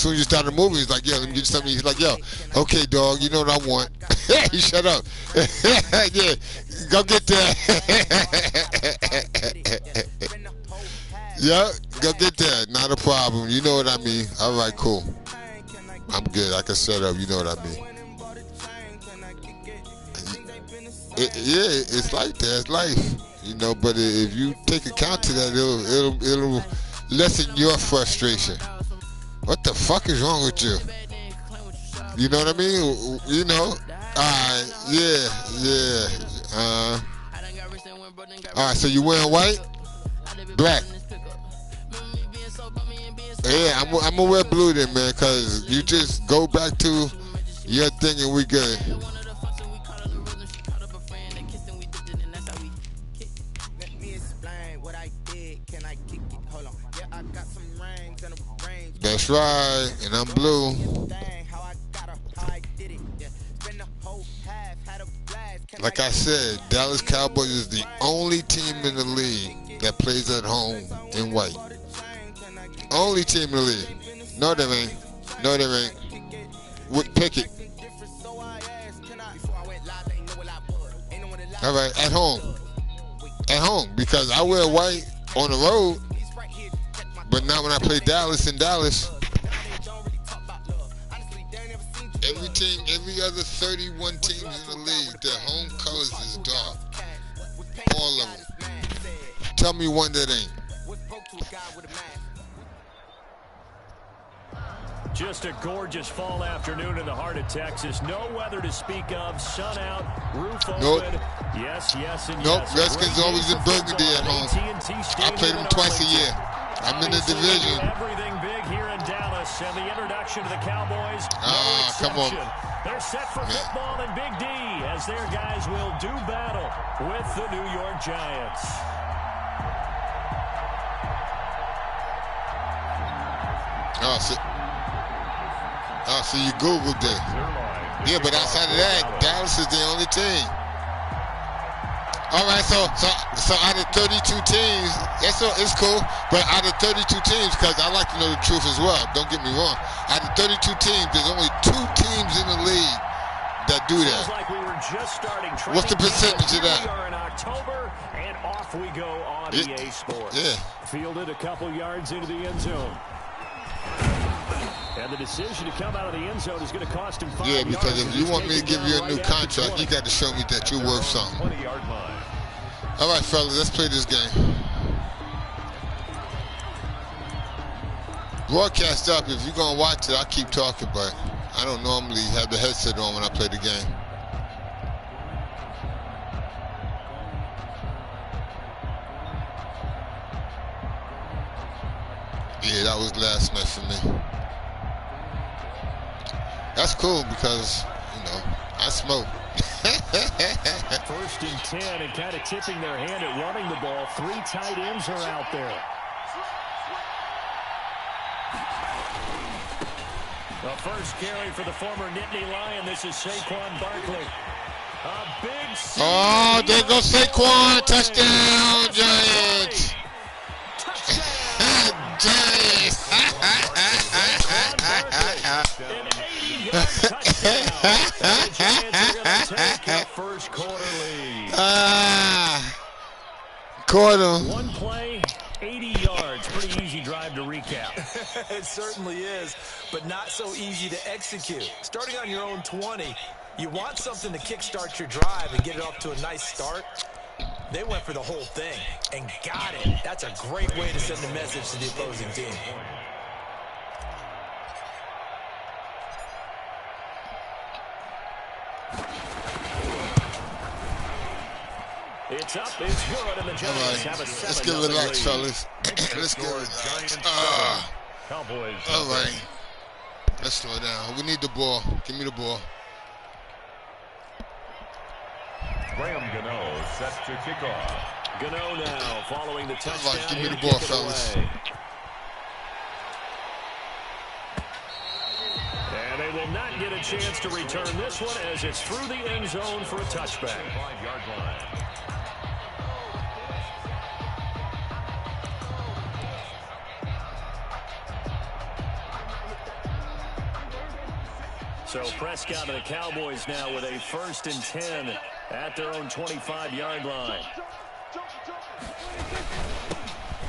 soon as you started moving, he's like, yo, let me get you something. He's like, yo, okay, dog, you know what I want. He shut up. Yeah, go get that. Yeah, go get that. Not a problem. You know what I mean. All right, cool. I'm good. I can shut up. You know what I mean. Yeah, it's like that. It's life. You know, but if you take account to that, it'll lessen your frustration. What the fuck is wrong with you? You know what I mean? You know? Alright, yeah. Alright, so you wearing white? Black. Yeah, I'm gonna wear blue then, man, cause you just go back to your thing and we good. That's right, and I'm blue. Like I said, Dallas Cowboys is the only team in the league that plays at home in white. Only team in the league. No, they ain't. No, they ain't. Pick it. All right, at home. At home, because I wear white on the road, but not when I play Dallas in Dallas. Every team, every other 31 teams in the league, their home colors is dark. All of them. Tell me one that ain't. Just a gorgeous fall afternoon in the heart of Texas. No weather to speak of. Sun out, roof open. Nope. Yes, and nope. yes. Redskins always in Burgundy at home. I play them twice a year. I'm in the division. Everything big here in Dallas, and the introduction to the Cowboys. Come on. They're set for football and Big D as their guys will do battle with the New York Giants. So you Googled it. Yeah, but outside of that, Dallas is the only team. All right, so out of 32 teams, it's cool. But out of 32 teams, because I like to know the truth as well. Don't get me wrong. Out of 32 teams, there's only 2 teams in the league that do that. Like we were just starting. What's the percentage of that? We are in October, and off we go on EA Sports. Yeah. Fielded a couple yards into the end zone. And the decision to come out of the end zone is going to cost him 5 yards. Yeah, because if you want me to give you a new contract, you got to show me that you're worth something. 20-yard line. All right, fellas, let's play this game. Broadcast up. If you're going to watch it, I'll keep talking, but I don't normally have the headset on when I play the game. Yeah, that was last night for me. That's cool because, you know, I smoke. First and 10 and kind of tipping their hand at running the ball. 3 tight ends are out there. The first carry for the former Nittany Lion. This is Saquon Barkley. A big oh, there goes Saquon. Touchdown, Giants. Giants. First quarter lead. Quarter. One play, 80 yards. Pretty easy drive to recap. It certainly is, but not so easy to execute. Starting on your own 20, you want something to kickstart your drive and get it off to a nice start. They went for the whole thing and got it. That's a great way to send a message to the opposing team. It's up, it's good, and the Giants have a 7-0 Let's get relaxed, fellas. Let's get relaxed. All right. Let's slow down. We need the ball. Give me the ball. Graham Gano set to kick off. Gano now following the touchdown. Right, give me the ball, fellas. And they will not get a chance to return this one as it's through the end zone for a touchback. 5-yard line. So Prescott and the Cowboys now with a 1st and 10 at their own 25-yard line.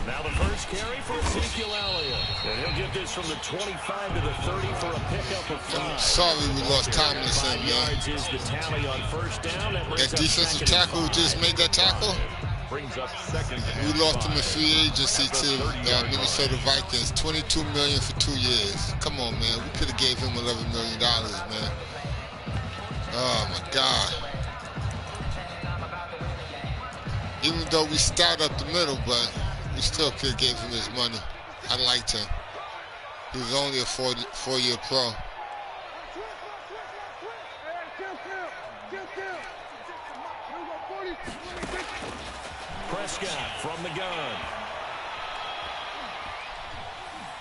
Now the first carry for Ezekiel Elliott. And he'll get this from the 25 to the 30 for a pickup of 5. I'm sorry we lost Tomlinson, man. Is the tally on 1st down. That defensive tackle who just made that tackle, we lost him in free agency to Minnesota Vikings. $22 million for 2 years. Come on, man. We could have gave him $11 million, man. Oh, my God. Even though we start up the middle, but we still could have gave him his money. I liked him. He was only a four-year pro. Prescott from the gun.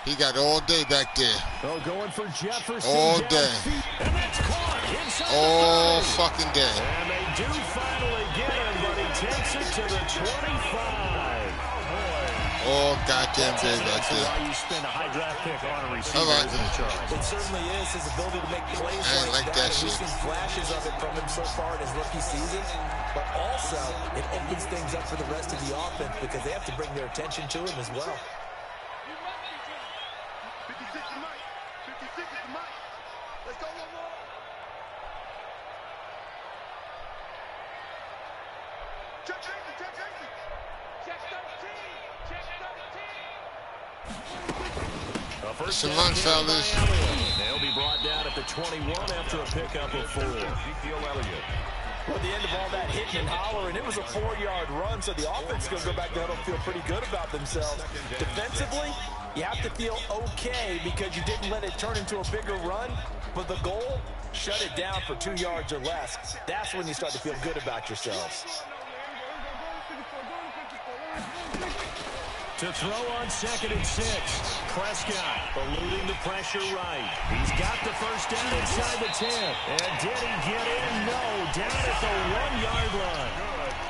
He got all day back there. Oh, going for Jefferson. All day. And that's caught. All fucking day. And they do finally get him, but he takes it to the 25. All goddamn day back there. Why you spend a high draft pick on a receiver, all right. Isn't it, Charles? It certainly is. His ability to make plays I ain't like that We've shit. seen flashes of it from him so far in his rookie season. But also, it opens things up for the rest of the offense because they have to bring their attention to him as well. Let's go one more. Check 13. First Some down run, here fellas. by Elliott. They'll be brought down at the 21 after a pickup of 4. Well, at the end of all that hitting and hollering, it was a 4-yard run, so the offense is going to go back there and feel pretty good about themselves. Defensively, you have to feel okay because you didn't let it turn into a bigger run, but the goal, shut it down for 2 yards or less. That's when you start to feel good about yourselves. To throw on 2nd and 6. Prescott eluding the pressure right. He's got the first down inside the 10. And did he get in? No. Down at the 1-yard line.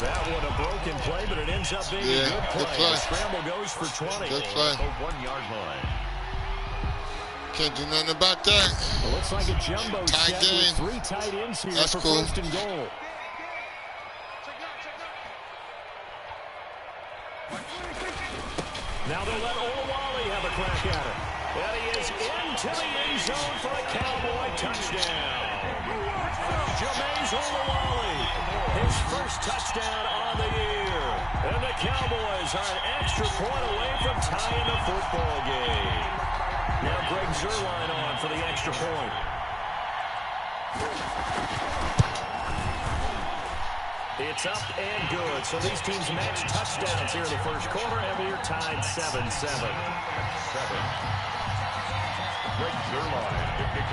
That one a broken play, but it ends up being a good play. The scramble goes for 20. Good play. The 1-yard line. Can't do nothing about that. It looks like a jumbo Tight set game. with 3 tight ends here That's for cool. 1st and goal. Now they'll let Olawale have a crack at it. And he is into the end zone for a Cowboy touchdown. Jameis Olawale, his first touchdown on the year. And the Cowboys are an extra point away from tying the football game. Now Greg Zuerlein on for the extra point. It's up and good. So these teams match touchdowns here in the first quarter, and we're tied 7-7.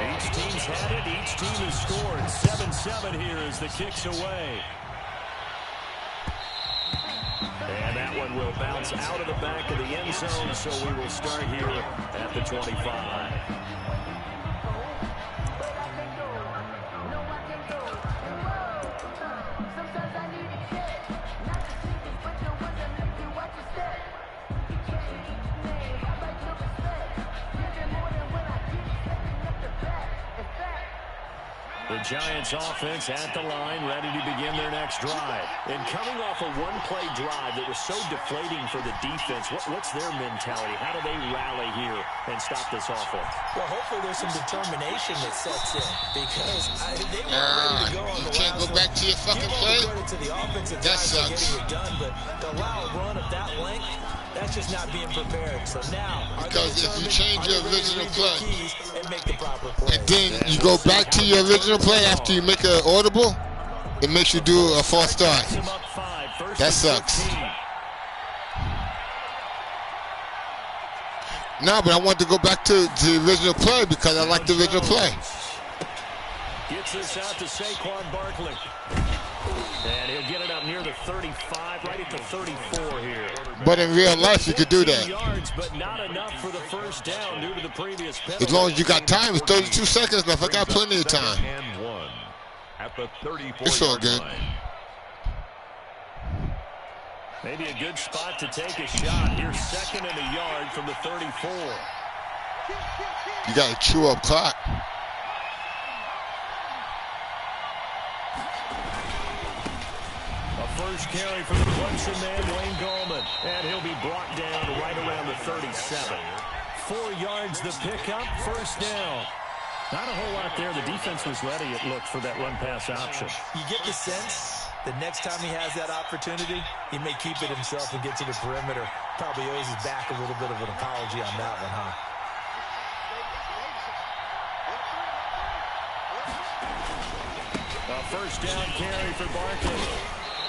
Each team's had it. Each team has scored. 7-7 here as the kick's away. And that one will bounce out of the back of the end zone, so we will start here at the 25. The Giants offense at the line, ready to begin their next drive. And coming off a one-play drive that was so deflating for the defense, what's their mentality? How do they rally here and stop this offense? Well, hopefully there's some determination that sets in because they were ready to go on you the can't go last back one. to your fucking Give all play? the credit to the offensive That guys for sucks. getting it done, but to allow a run of that length, that's just not being prepared. So now, Because if you change your original play and make the proper play. and then you go back to your original play after you make an audible, it makes you do a false start. That sucks. No, but I want to go back to the original play because I like the original play. Gets this out to Saquon Barkley. And he'll get it up near the 35, right at the 34 here. But in real life, you could do that. Yards, but not enough for the first down due to the previous penalty. As long as you got time, it's 32 seconds left. I got plenty of time. At the 34 It's all good. Maybe a good spot to take a shot. Here's 2nd and a yard from the 34. You got to chew up clock. first carry for the Clemson man, Wayne Gallman. And he'll be brought down right around the 37. 4 yards the pickup, first down. Not a whole lot there. The defense was ready, it looked, for that run-pass option. You get the sense that next time he has that opportunity, he may keep it himself and get to the perimeter. Probably owes his back a little bit of an apology on that one, huh? A first down carry for Barkley.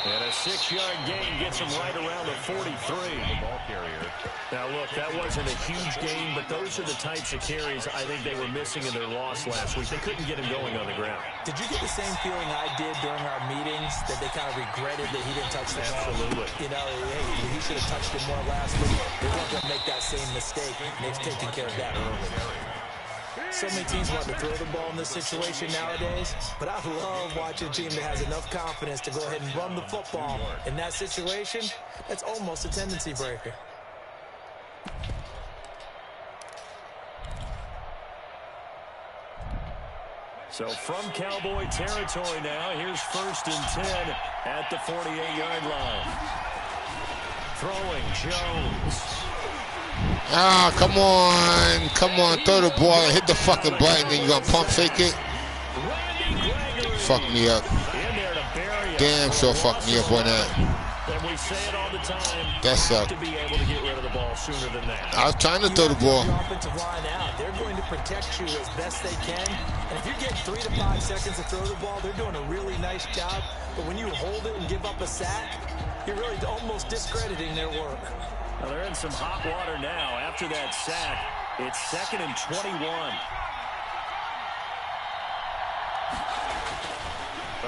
And a 6-yard gain gets him right around the 43. The ball carrier. Now, look, that wasn't a huge gain, but those are the types of carries I think they were missing in their loss last week. They couldn't get him going on the ground. Did you get the same feeling I did during our meetings, that they kind of regretted that he didn't touch the ball? Absolutely. You know, hey, he should have touched it more last week. They weren't going to make that same mistake. Nick's taking care of that early. So many teams want to throw the ball in this situation nowadays, but I love watching a team that has enough confidence to go ahead and run the football. In that situation, that's almost a tendency breaker. So from Cowboy territory now, here's 1st and 10 at the 48-yard line. Throwing Jones. Ah, come on, throw the ball and hit the fucking button, and you gonna pump fake it? Fuck me up. Damn, sure fuck me up on that. And we say it all the time. That sucked. To be able to get rid of the ball sooner than that. I was trying to throw the ball. Your offensive line out. They're going to protect you as best they can. And if you're getting 3 to 5 seconds to throw the ball, they're doing a really nice job. But when you hold it and give up a sack, you're really almost discrediting their work. Well, they're in some hot water now. After that sack, it's 2nd and 21.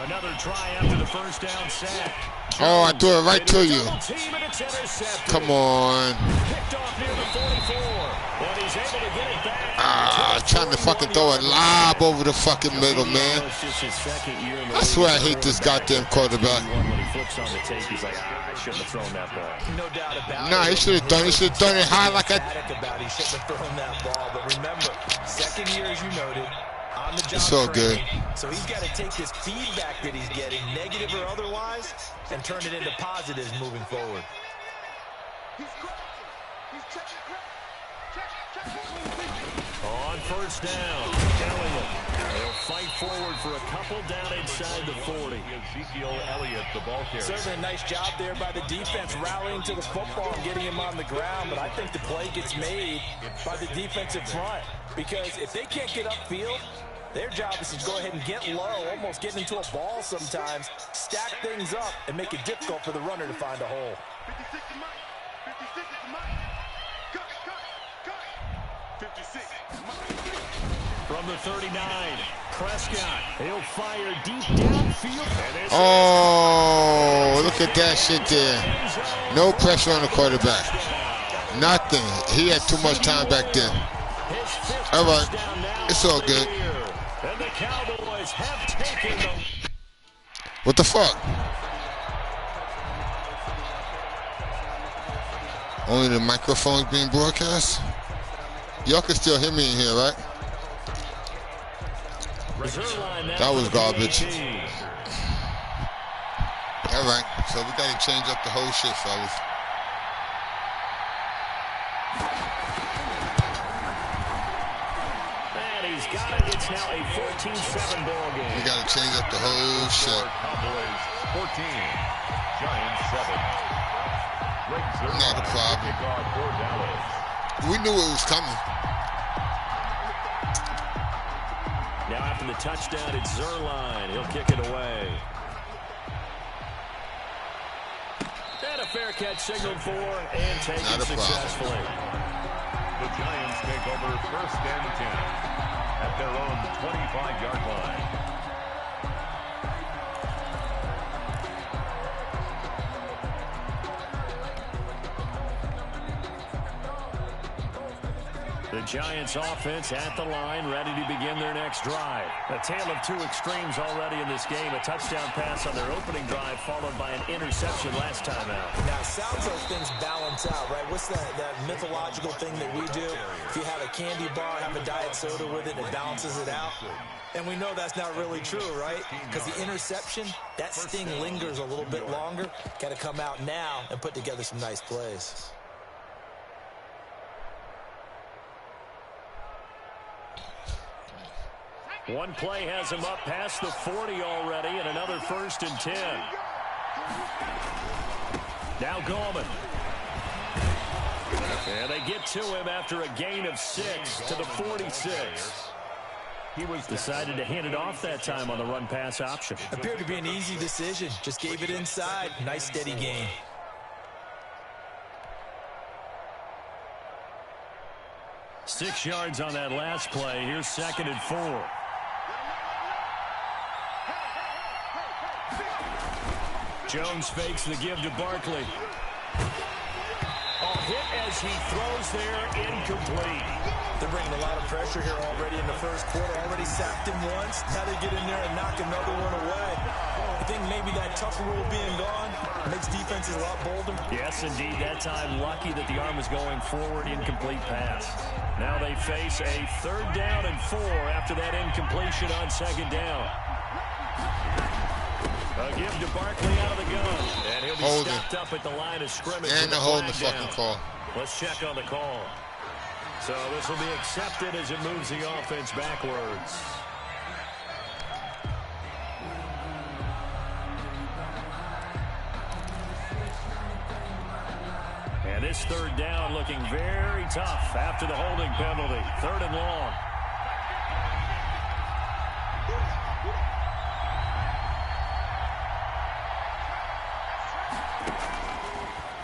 Another try after the first down sack. Oh, I threw it right to you. Come on. Picked off near the 44. And he's able to get it back. Trying to fucking throw a lob over the fucking middle, man. I swear I hate this goddamn quarterback. When he flips on the tape, he's like, I shouldn't have thrown that ball. No doubt about it. Nah, he should have done it. He should have done it high like I. He shouldn't have thrown that ball. But remember, 2nd year, as you noted, on the job. It's all good. So he's got to take this feedback that he's getting, negative or otherwise, and turn it into positives moving forward. On first down, Elliott. They'll fight forward for a couple down inside the 40. Ezekiel Elliott, the ball carrier. Certainly a nice job there by the defense, rallying to the football and getting him on the ground. But I think the play gets made by the defensive front, because if they can't get upfield, their job is to go ahead and get low, almost get into a ball sometimes, stack things up, and make it difficult for the runner to find a hole. 56 to Mike. 56 to Mike. Cut. 56. From the 39, Prescott. He'll fire deep downfield. Oh, look at that shit there. No pressure on the quarterback. Nothing. He had too much time back there. All right. It's all good. And the Cowboys have taken them. What the fuck? Only the microphone's being broadcast? Y'all can still hear me in here, right? That was garbage. All right, so we got to change up the whole shit, fellas. And he's got it. It's now a 14-7 ball game. We got to change up the whole shit. Cowboys 14, Giants 7. Not a problem. We knew it was coming. Now after the touchdown, it's Zerline. He'll kick it away. And a fair catch signaled for and taken successfully. The Giants take over 1st and 10 at their own 25-yard line. The Giants offense at the line, ready to begin their next drive. A tale of two extremes already in this game. A touchdown pass on their opening drive, followed by an interception last time out. Now, it sounds like things balance out, right? What's that mythological thing that we do? If you have a candy bar, have a diet soda with it, it balances it out. And we know that's not really true, right? Because the interception, that sting lingers a little bit longer. Got to come out now and put together some nice plays. One play has him up past the 40 already, and another 1st and 10. Now Gallman. And they get to him after a gain of 6 to the 46. He was decided to hand it off that time on the run-pass option. Appeared to be an easy decision. Just gave it inside. Nice, steady gain. Six yards on that last play. Here's 2nd and 4. Jones fakes the give to Barkley. Hit as he throws there, incomplete. They're bringing a lot of pressure here already in the first quarter. Already sacked him once. Now they get in there and knock another one away. I think maybe that tougher rule being gone makes defenses a lot bolder. Yes, indeed. That time, lucky that the arm was going forward. Incomplete pass. Now they face a 3rd down and 4 after that incompletion on 2nd down. A give to Barkley out of the gun. And he'll be stopped up at the line of scrimmage. And they're holding the fucking call. Let's check on the call. So this will be accepted as it moves the offense backwards. And this 3rd down looking very tough after the holding penalty. 3rd and long.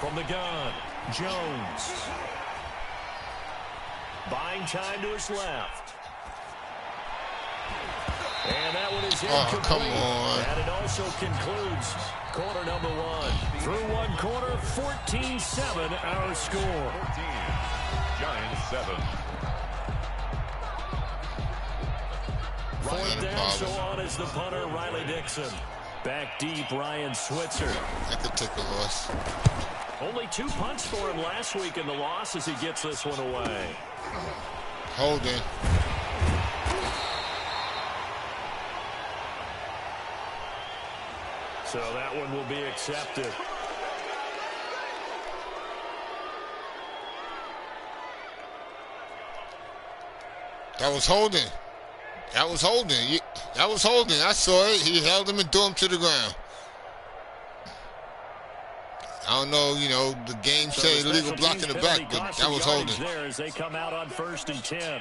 From the gun, Jones. Buying time to his left. And that one is incomplete. Oh, come on. And it also concludes quarter number 1. Through one quarter, 14-7 our score. 14, Giants 7. 4th down, so on is the punter, Riley Dixon. Back deep, Ryan Switzer. I could take a loss. Only 2 punts for him last week in the loss as he gets this one away. Holding. So that one will be accepted. That was holding. That was holding. That was holding. I saw it. He held him and threw him to the ground. I don't know, you know, the game said illegal block in the back, but that was holding. There as they come out on 1st and 10.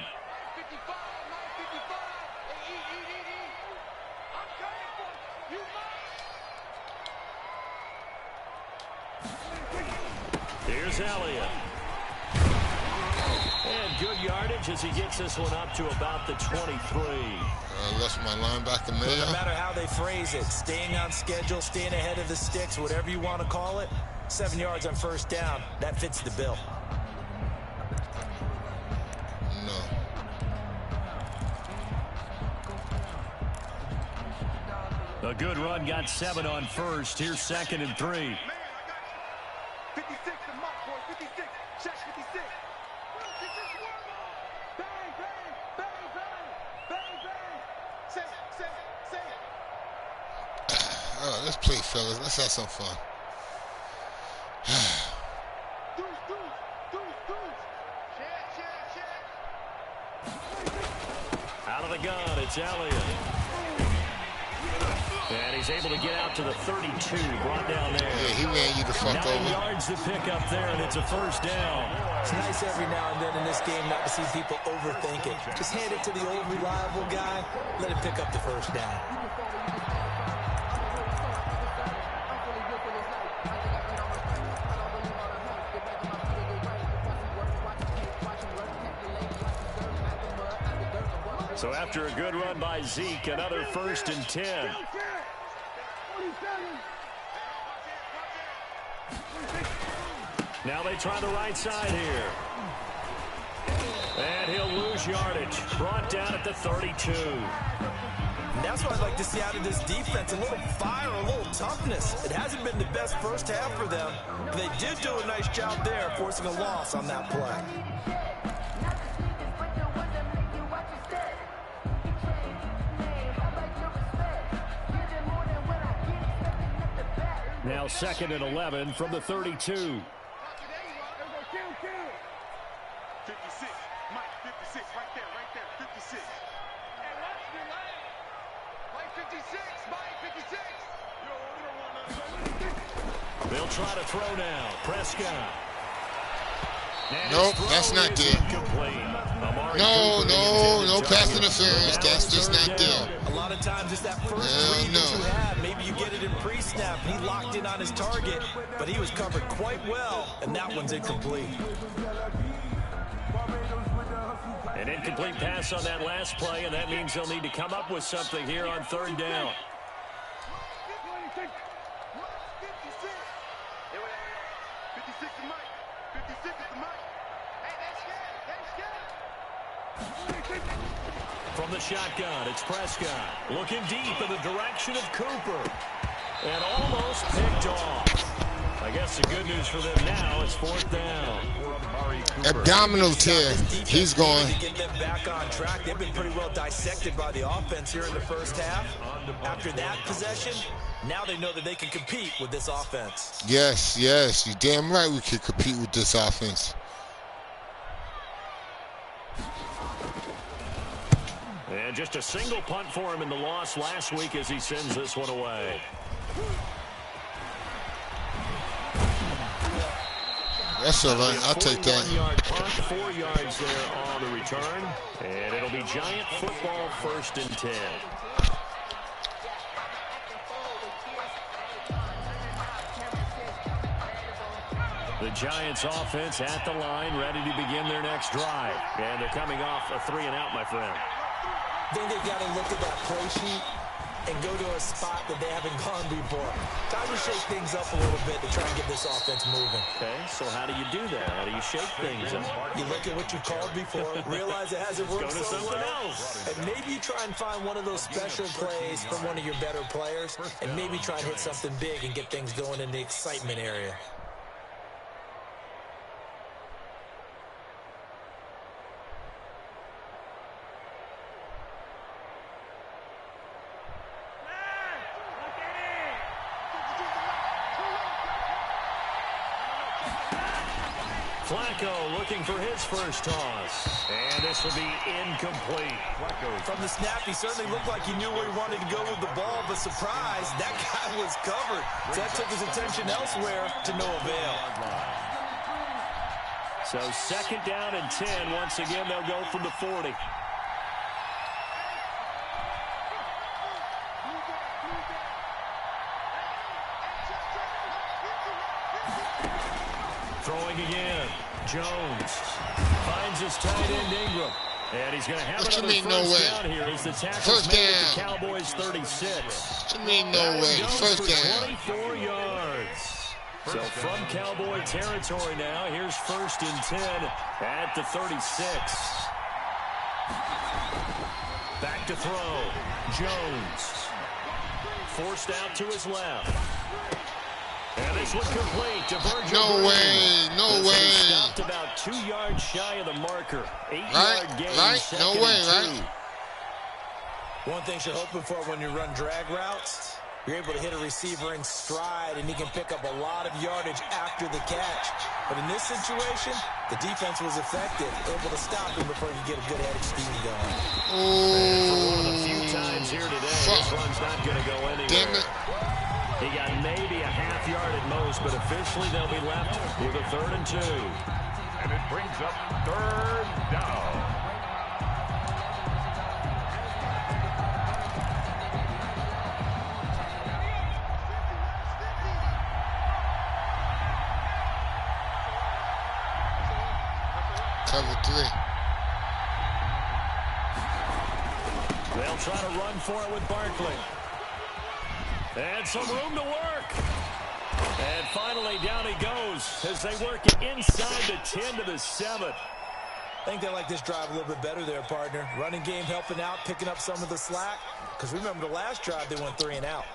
Here's Elliott. And good yardage as he gets this one up to about the 23. That's my linebacker, man. No matter how they phrase it, staying on schedule, staying ahead of the sticks, whatever you want to call it, 7 yards on 1st down, that fits the bill. No. A good run, got 7 on 1st. Here's 2nd and 3. Man, I got 56 to mark, boy. 56. Check 56. Bang, bang, bang, bang, bang, bang. Say it. All right, let's play, fellas. Let's have some fun. Out of the gun, it's Elliott. And he's able to get out to the 32, brought down there. Yeah, he ran you the fuck 9 over. yards to pick up there, and it's a 1st down. It's nice every now and then in this game not to see people overthink it. Just hand it to the old reliable guy, let him pick up the 1st down. So after a good run by Zeke, another 1st and 10. Now they try the right side here. And he'll lose yardage. Brought down at the 32. And that's what I'd like to see out of this defense. A little fire, a little toughness. It hasn't been the best first half for them, but they did do a nice job there, forcing a loss on that play. Now 2nd and 11 from the 32. 56. Mike, 56. Right there. 56. Hey, watch me, Mike. Mike, 56. Mike, 56. They'll try to throw now. Prescott. And Nope, his that's throw not is there. incomplete. No pass interference. That's just not there. A lot of times it's that first read that you have. Maybe you get it in pre-snap. He locked in on his target, but he was covered quite well, and that one's incomplete. An incomplete pass on that last play, and that means they'll need to come up with something here on 3rd down. 56 is Mike. 56 is the Mike. Hey, that's good. From the shotgun, it's Prescott. Looking deep in the direction of Cooper. And almost picked off. I guess the good news for them now is 4th down. Abdominal tear. He's going. To get them back on track. They've been pretty well dissected by the offense here in the first half. After that possession, now they know that they can compete with this offense. Yes, yes. You're damn right we can compete with this offense. And just a single punt for him in the loss last week as he sends this one away. That's all right. I'll take that. 41-yard punt, 4 yards there on the return. And it'll be Giant football 1st and 10. The Giants offense at the line, ready to begin their next drive. And they're coming off a 3-and-out, my friend. I think they've got to look at that play sheet and go to a spot that they haven't gone before. Time to shake things up a little bit to try and get this offense moving. Okay, so how do you do that? How do you shake things up? You look at what you called before, realize it hasn't worked Go to so something well, else. and maybe you try and find one of those special plays from one of your better players, and maybe try and hit something big and get things going in the excitement area. Flacco looking for his first toss. And this will be incomplete. From the snap, he certainly looked like he knew where he wanted to go with the ball, but surprise, that guy was covered. So that took his attention elsewhere to no avail. So 2nd down and 10. Once again, they'll go from the 40. Throwing again. Jones finds his tight end Ingram. And he's going to have another first down here as the tackle's made at the Cowboys 36. What you mean no way? First down. 24 yards. So from Cowboy territory now, here's 1st and 10 at the 36. Back to throw. Jones. Forced out to his left. And this one complete to Virgil. No way, no way. Stopped about 2 yards shy of the marker. 8-yard gain. Right, no way, right? One thing you're hoping for when you run drag routes, you're able to hit a receiver in stride, and he can pick up a lot of yardage after the catch. But in this situation, the defense was effective, able to stop him before he could get a good head of steam going. For one of the few times here today, this one's not going to go anywhere. Damn it. He got maybe a half yard at most, but officially they'll be left with a 3rd and 2. And it brings up 3rd down. Cover 3. They'll try to run for it with Barkley. And some room to work. And finally, down he goes as they work it inside the 10 to the 7. I think they like this drive a little bit better there, partner. Running game helping out, picking up some of the slack. Because remember the last drive, they went 3 and out.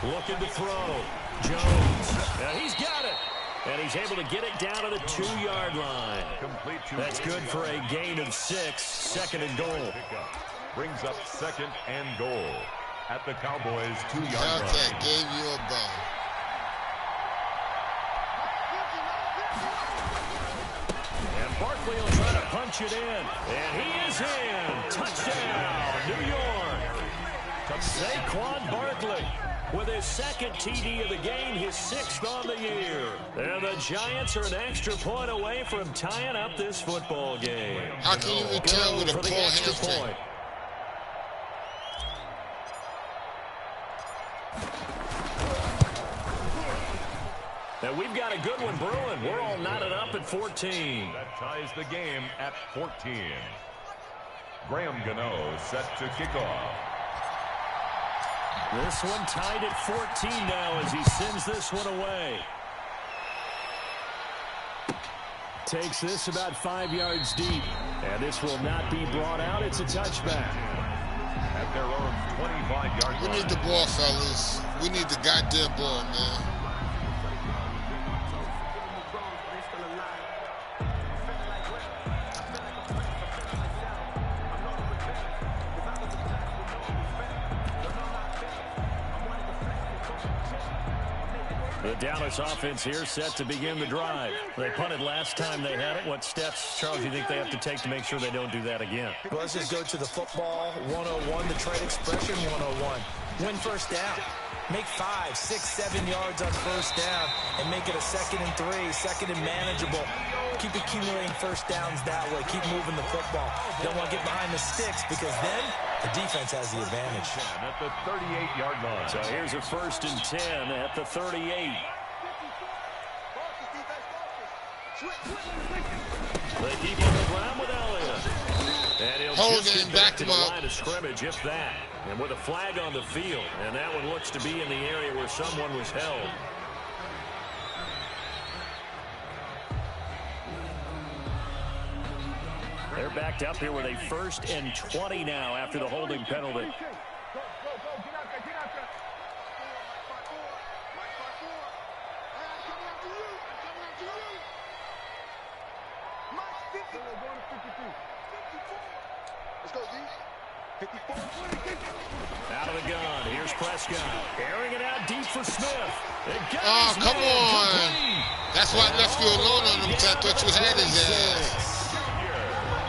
Looking to throw. Jones. Now he's got it. And he's able to get it down to the 2-yard line. That's good for a gain of 6. Second and goal. Brings up second and goal at the Cowboys' 2-yard line. Okay, gave you a ball. And Barkley will try to punch it in. And he is in. Touchdown, New York. Saquon Barkley with his second TD of the game, his 6th on the year. And the Giants are an extra point away from tying up this football game. How can you return with a poor hamstring? And we've got a good one brewing. We're all knotted up at 14. That ties the game at 14. Graham Gano set to kick off. This one tied at 14 now as he sends this one away. Takes this about 5 yards deep. And this will not be brought out. It's a touchback. At their own 25-yard line. We need the ball, fellas. We need the goddamn ball, man. The Dallas offense here set to begin the drive. They punted last time they had it. What steps, Charles, do you think they have to take to make sure they don't do that again? Well, let's just go to the football 101, the trade expression 101. Win first down. Make 5, 6, 7 yards on first down and make it a 2nd and 3, 2nd and manageable. Keep accumulating first downs that way. Keep moving the football. Don't want to get behind the sticks because then the defense has the advantage. At the 38-yard line. So here's a 1st and 10 at the 38. They keep on the ground with Elliott. And he'll just get back to the line of scrimmage, if that. And with a flag on the field. And that one looks to be in the area where someone was held. They're backed up here with a 1st and 20 now after the holding penalty. Out of the gun. Here's Prescott. Airing it out deep for Smith. Oh, come on. That's why I left you alone on him, because I thought you had his ass.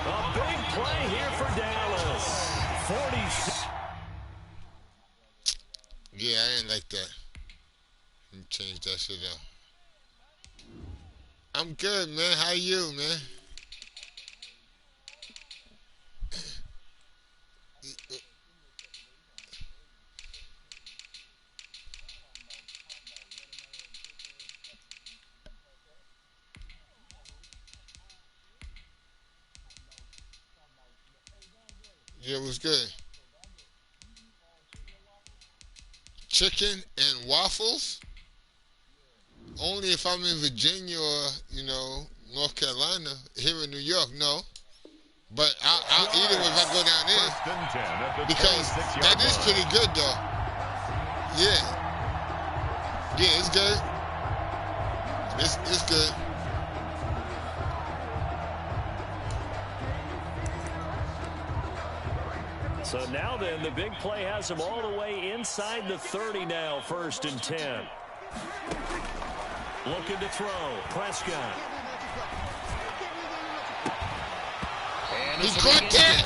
A big play here for Dallas. 46. Yeah, I didn't like that. Let me change that shit up. I'm good, man. How you, man? Yeah, it was good. Chicken and waffles? Only if I'm in Virginia or, you know, North Carolina. Here in New York, no. But I'll eat it if I go down there. Because that is pretty good, though. Yeah. Yeah, it's good. It's good. So now then, the big play has them all the way inside the 30 now, 1st and 10. Looking to throw. Prescott. And he caught that.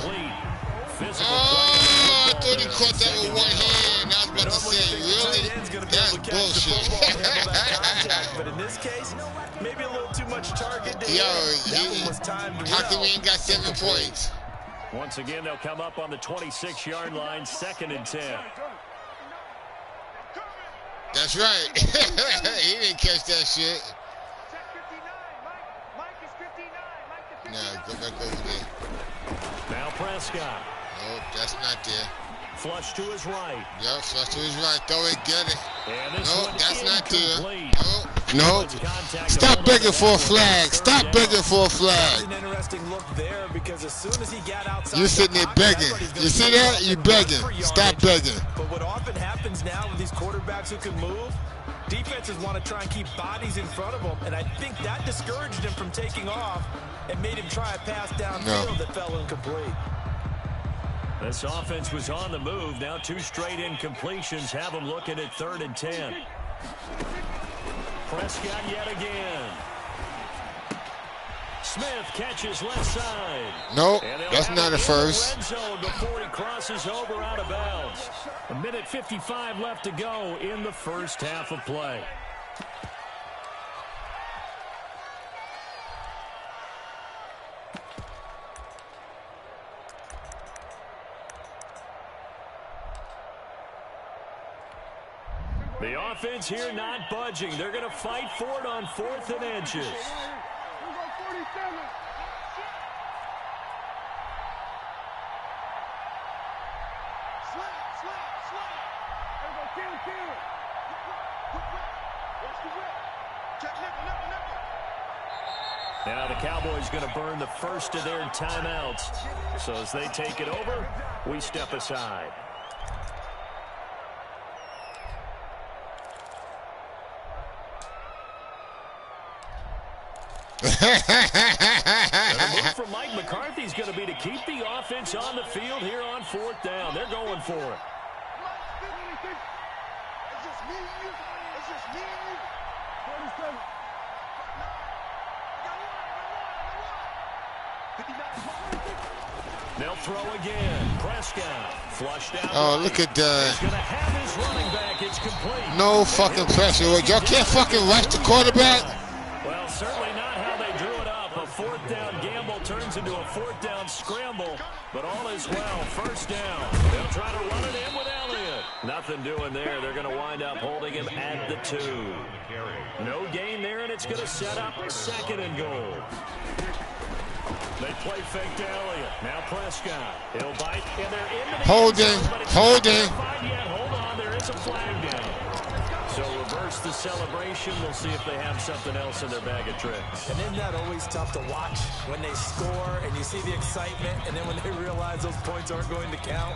Oh, I thought he caught that with one hand. I was about to say, really? That's bullshit. But in this case, maybe a little too much target to how come we ain't got 7 points? Once again, they'll come up on the 26-yard line, 2nd and 10. That's right. He didn't catch that shit. Check 59. Mike is 59. Mike is 59. Nah, go back over there. Now Prescott. Nope, that's not there. Flush to his right. Yep, flush to his right. Throw it, get it. And this Nope, one that's not there. incomplete. Nope. Stop begging for a flag. Stop begging for a flag. An interesting look there because as soon as he got outside, You're sitting there begging. You see that? You're begging. Stop begging. But what often happens now with these quarterbacks who can move, defenses want to try and keep bodies in front of them, and I think that discouraged him from taking off and made him try a pass downfield that fell incomplete. This offense was on the move. Now 2 straight incompletions have them looking at 3rd and 10. Prescott yet again. Smith catches left side. Nope, that's not a first. Red zone before he crosses over out of bounds. 1:55 left to go in the first half of play. The offense here not budging. They're going to fight for it on 4th and inches. Now the Cowboys going to burn the first of their timeouts. So as they take it over, we step aside. The move from Mike McCarthy is going to be to keep the offense on the field here on 4th down. They're going for it. They'll throw again. Prescott flushed out. Oh, look at that. He's going to have his running back. It's complete. No fucking pressure. Y'all can't fucking rush the quarterback. Well, certainly not how they drew it up. A 4th down gamble turns into a 4th down scramble, but all is well. 1st down. They'll try to run it in with Elliott. Nothing doing there. They're going to wind up holding him at the 2. No gain there, and it's going to set up 2nd and goal. They play fake to Elliott. Now Prescott. He'll bite, and they're into the Holding. Hold on, there is a flag down. So reverse the celebration. We'll see if they have something else in their bag of tricks. And isn't that always tough to watch when they score and you see the excitement, and then when they realize those points aren't going to count?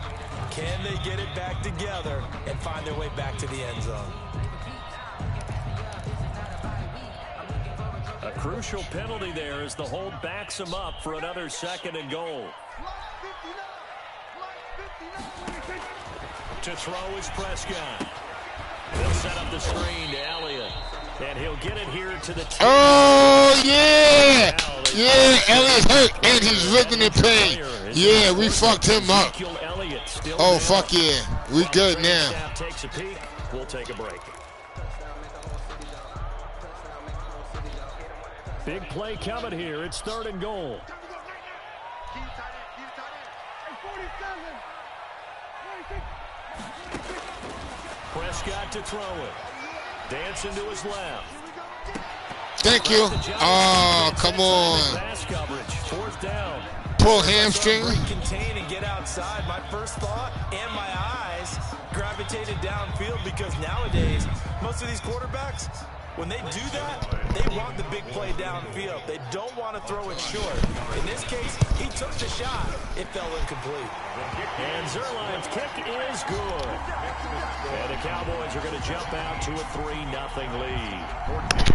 Can they get it back together and find their way back to the end zone? A crucial penalty there as the hold backs him up for another 2nd and goal. To throw is Prescott. They'll set up the screen to Elliott. And he'll get it here to the 2. Oh, yeah. Yeah, Elliott's hurt, and he's writhing in pain. Yeah, we fucked him up. Oh, fuck yeah. We good now. Takes a peek. We'll take a break. Big play coming here. It's 3rd and goal. Prescott to throw it. Dancing to his left. Thank you. Oh, come on. Pass coverage. 4th down. Pull hamstring. Contain and get outside. My first thought and my eyes gravitated downfield because nowadays, most of these quarterbacks, when they do that, they want the big play downfield. They don't want to throw it short. In this case, he took the shot. It fell incomplete. And Zerline's kick is good. And the Cowboys are going to jump out to a 3-0 lead.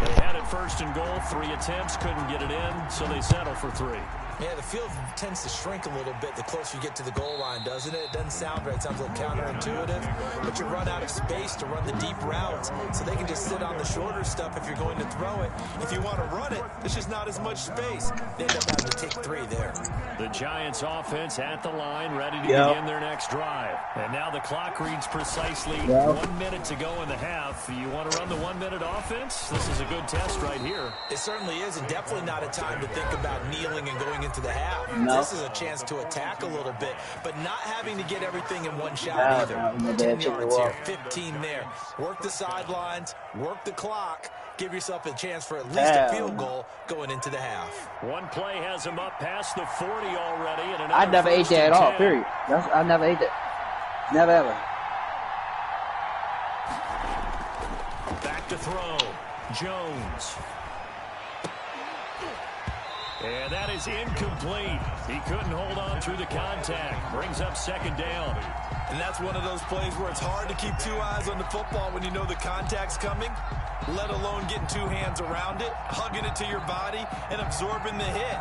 They had it 1st and goal. 3 attempts, couldn't get it in, so they settle for 3. Yeah, the field tends to shrink a little bit the closer you get to the goal line, doesn't it? It doesn't sound right. It sounds a little counterintuitive. But you run out of space to run the deep routes, so they can just sit on the shorter stuff if you're going to throw it. If you want to run it, there's just not as much space. They end up having to take 3 there. The Giants offense at the line, ready to begin their next drive. And now the clock reads precisely 1 minute to go in the half. You want to run the 1-minute offense? This is a good test right here. It certainly is, and definitely not a time to think about kneeling and going into into the half. No. This is a chance to attack a little bit, but not having to get everything in one shot either. 10 yards here, 15 there. Work the sidelines, work the clock. Give yourself a chance for at least a field goal going into the half. One play has him up past the 40 already. And I never ate that at all, period. I never ate that. Never ever. Back to throw. Jones. And that is incomplete. He couldn't hold on through the contact. Brings up second down. And that's one of those plays where it's hard to keep two eyes on the football when you know the contact's coming, let alone getting two hands around it, hugging it to your body, and absorbing the hit.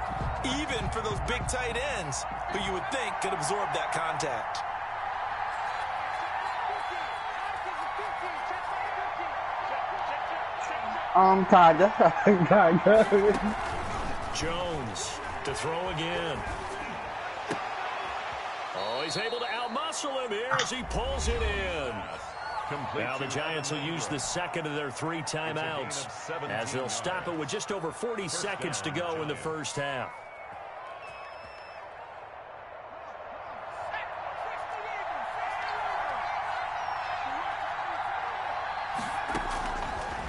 Even for those big tight ends who you would think could absorb that contact. Kinda. Jones to throw again. Oh, he's able to outmuscle him here as he pulls it in. Now the Giants will use the second of their 3 timeouts as they'll stop it with just over 40 seconds to go in the first half.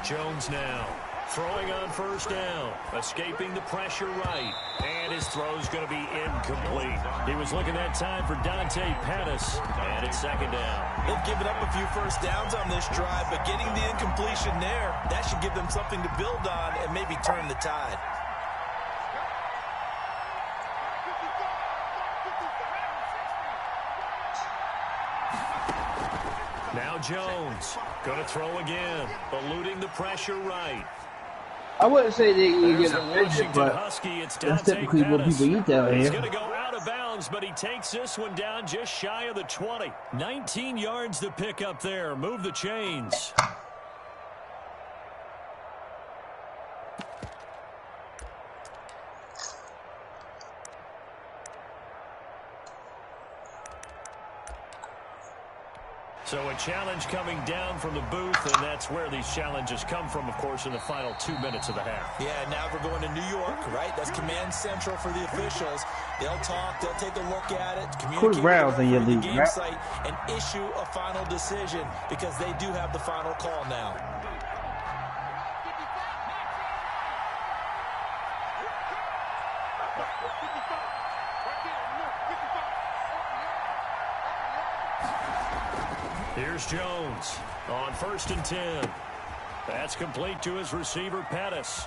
Jones now throwing on first down, escaping the pressure right, and his throw's going to be incomplete. He was looking that time for Dante Pettis, and it's second down. They've given up a few first downs on this drive, but getting the incompletion there, that should give them something to build on and maybe turn the tide. Now Jones going to throw again, eluding the pressure right. I wouldn't say that you There's get a a midget, Washington but Husky. It's that's Dante typically what Pettis. people eat down He's here. going to go out of bounds, but he takes this one down just shy of the 20. 19 yards to pick up there. Move the chains. So a challenge coming down from the booth, and that's where these challenges come from, of course, in the final 2 minutes of the half. Yeah, now we're going to New York, right? That's command central for the officials. They'll talk, they'll take a look at it, communicate Browns in your with the league, game right? site, and issue a final decision because they do have the final call now. Here's Jones on 1st and 10. That's complete to his receiver, Pettis.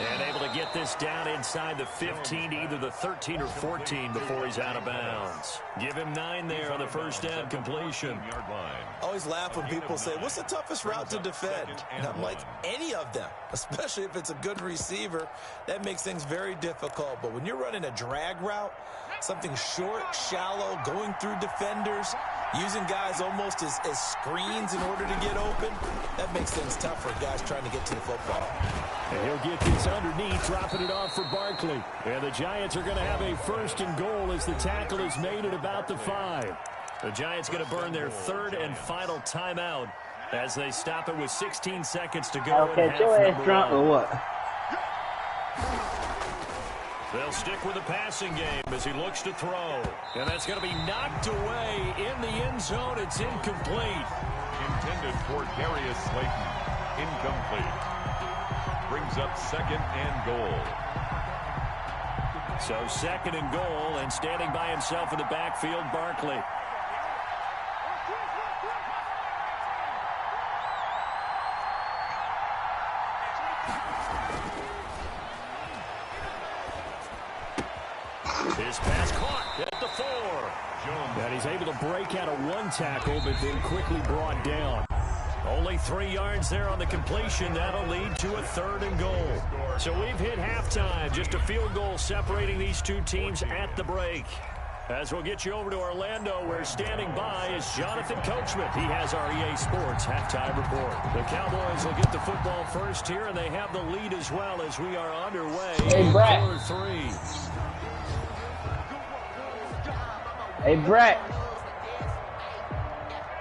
And able to get this down inside the 15, either the 13 or 14 before he's out of bounds. Give him 9 there on the first down completion. I always laugh when people say, what's the toughest route to defend? And I'm like, any of them, especially if it's a good receiver. That makes things very difficult. But when you're running a drag route, something short, shallow, going through defenders, using guys almost as screens in order to get open, that makes things tough for guys trying to get to the football. And he'll get this underneath, dropping it off for Barkley. And the Giants are going to have a 1st and goal as the tackle is made at about the 5. The Giants going to burn their 3rd and final timeout as they stop it with 16 seconds to go. Okay, your ass drunk or what? They'll stick with the passing game as he looks to throw. And that's going to be knocked away in the end zone. It's incomplete. Intended for Darius Slayton. Incomplete. Brings up 2nd and goal. So 2nd and goal, and standing by himself in the backfield, Barkley. His pass caught at the 4. And he's able to break out of 1 tackle, but then quickly brought down. Only 3 yards there on the completion. That'll lead to a 3rd and goal. So we've hit halftime. Just a field goal separating these two teams at the break. As we'll get you over to Orlando, where standing by is Jonathan Coachman. He has our EA Sports halftime report. The Cowboys will get the football first here, and they have the lead as well as we are underway in quarter 3. Hey, Brett.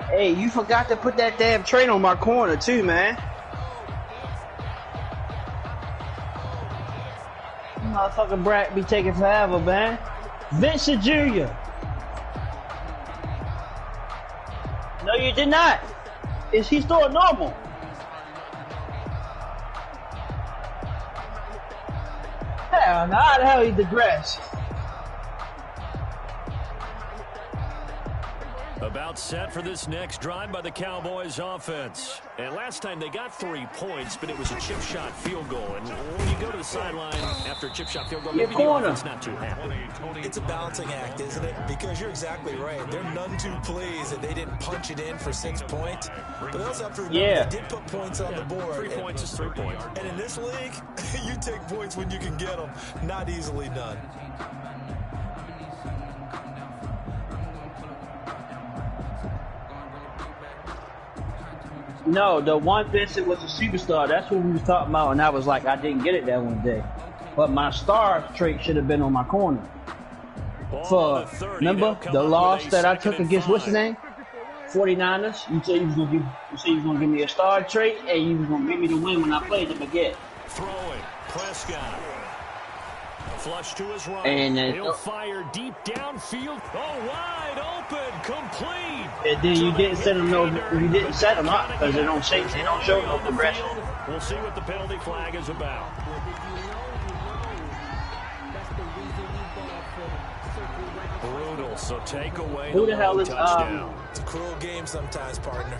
Hey, you forgot to put that damn train on my corner, too, man. motherfucking brat be taking forever, man. Vincent Jr. No, you did not. Is he still normal? Hell, no, how the hell he digressed? About set for this next drive by the Cowboys offense. And last time they got 3 points, but it was a chip shot field goal. And when you go to the sideline after a chip shot field goal, maybe the offense not too happy. It's a balancing act, isn't it? Because you're exactly right. They're none too pleased that they didn't punch it in for 6 points. But they also have to remember they did put points on the board. 3 points is 3 points. And in this league, you take points when you can get them. Not easily done. No, the one Vincent was a superstar. That's what we was talking about, and I was like, I didn't get it that one day. But my star trait should have been on my corner. For remember the loss that I took against what's his name? 49ers. You said you was gonna give me a star trait, and you was gonna give me the win when I played them again. Throwing Prescott. Flush to his right. And he'll fire deep downfield. Oh, wide open, complete. And then you didn't set them you didn't set them up because they don't show no progression. We'll see what the penalty flag is about. Brutal, so take away. Who the hell is touchdown. It's a cruel game sometimes, partner.